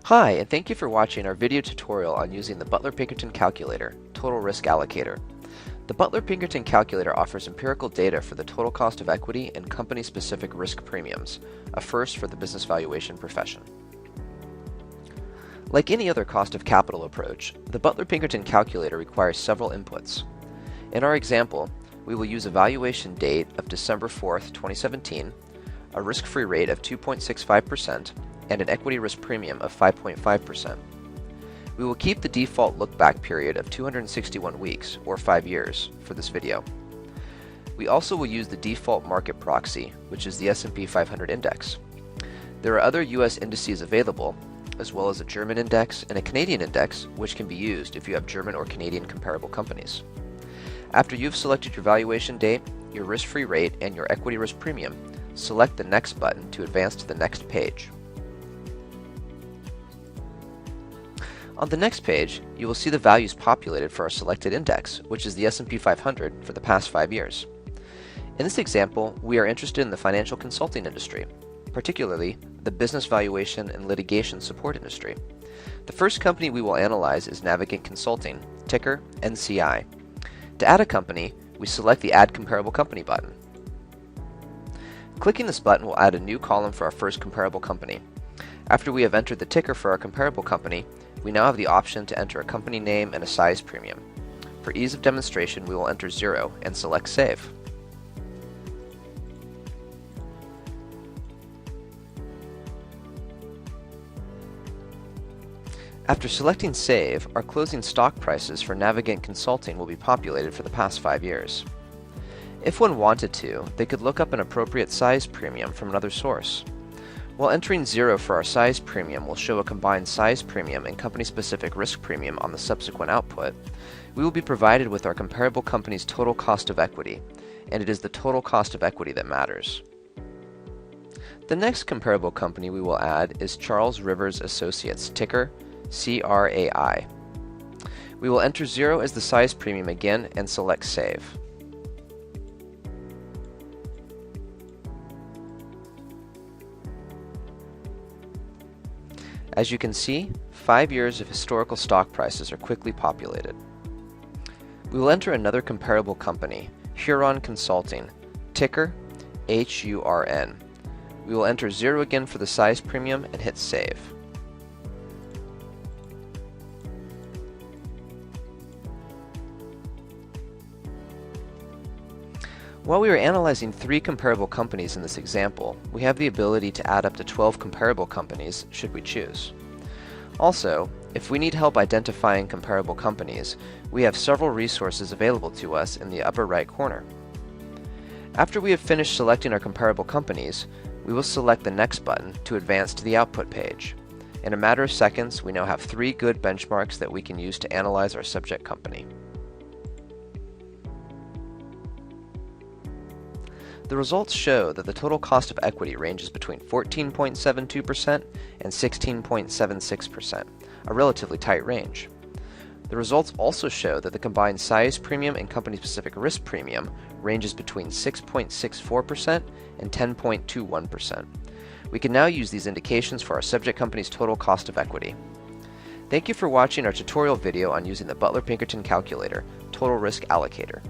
Hi, and thank you for watching our video tutorial on using the Butler Pinkerton Calculator, Total Risk Allocator. The Butler Pinkerton Calculator offers empirical data for the total cost of equity and company-specific risk premiums, a first for the business valuation profession. Like any other cost of capital approach, the Butler Pinkerton Calculator requires several inputs. In our example, we will use a valuation date of December 4th, 2017, a risk-free rate of 2.65%, and an equity risk premium of 5.5%. We will keep the default look-back period of 261 weeks, or 5 years, for this video. We also will use the default market proxy, which is the S&P 500 index. There are other US indices available, as well as a German index and a Canadian index, which can be used if you have German or Canadian comparable companies. After you've selected your valuation date, your risk-free rate, and your equity risk premium, select the Next button to advance to the next page. On the next page, you will see the values populated for our selected index, which is the S&P 500 for the past 5 years. In this example, we are interested in the financial consulting industry, particularly the business valuation and litigation support industry. The first company we will analyze is Navigant Consulting, ticker NCI. To add a company, we select the Add Comparable Company button. Clicking this button will add a new column for our first comparable company. After we have entered the ticker for our comparable company, we now have the option to enter a company name and a size premium. For ease of demonstration, we will enter 0 and select Save. After selecting Save, our closing stock prices for Navigant Consulting will be populated for the past 5 years. If one wanted to, they could look up an appropriate size premium from another source. While entering 0 for our size premium will show a combined size premium and company-specific risk premium on the subsequent output, we will be provided with our comparable company's total cost of equity, and it is the total cost of equity that matters. The next comparable company we will add is Charles Rivers Associates, ticker CRAI. We will enter 0 as the size premium again and select Save. As you can see, 5 years of historical stock prices are quickly populated. We will enter another comparable company, Huron Consulting, ticker HURN. We will enter 0 again for the size premium and hit Save. While we are analyzing 3 comparable companies in this example, we have the ability to add up to 12 comparable companies should we choose. Also, if we need help identifying comparable companies, we have several resources available to us in the upper right corner. After we have finished selecting our comparable companies, we will select the Next button to advance to the output page. In a matter of seconds, we now have 3 good benchmarks that we can use to analyze our subject company. The results show that the total cost of equity ranges between 14.72% and 16.76%, a relatively tight range. The results also show that the combined size premium and company-specific risk premium ranges between 6.64% and 10.21%. We can now use these indications for our subject company's total cost of equity. Thank you for watching our tutorial video on using the Butler Pinkerton Calculator, Total Risk Allocator.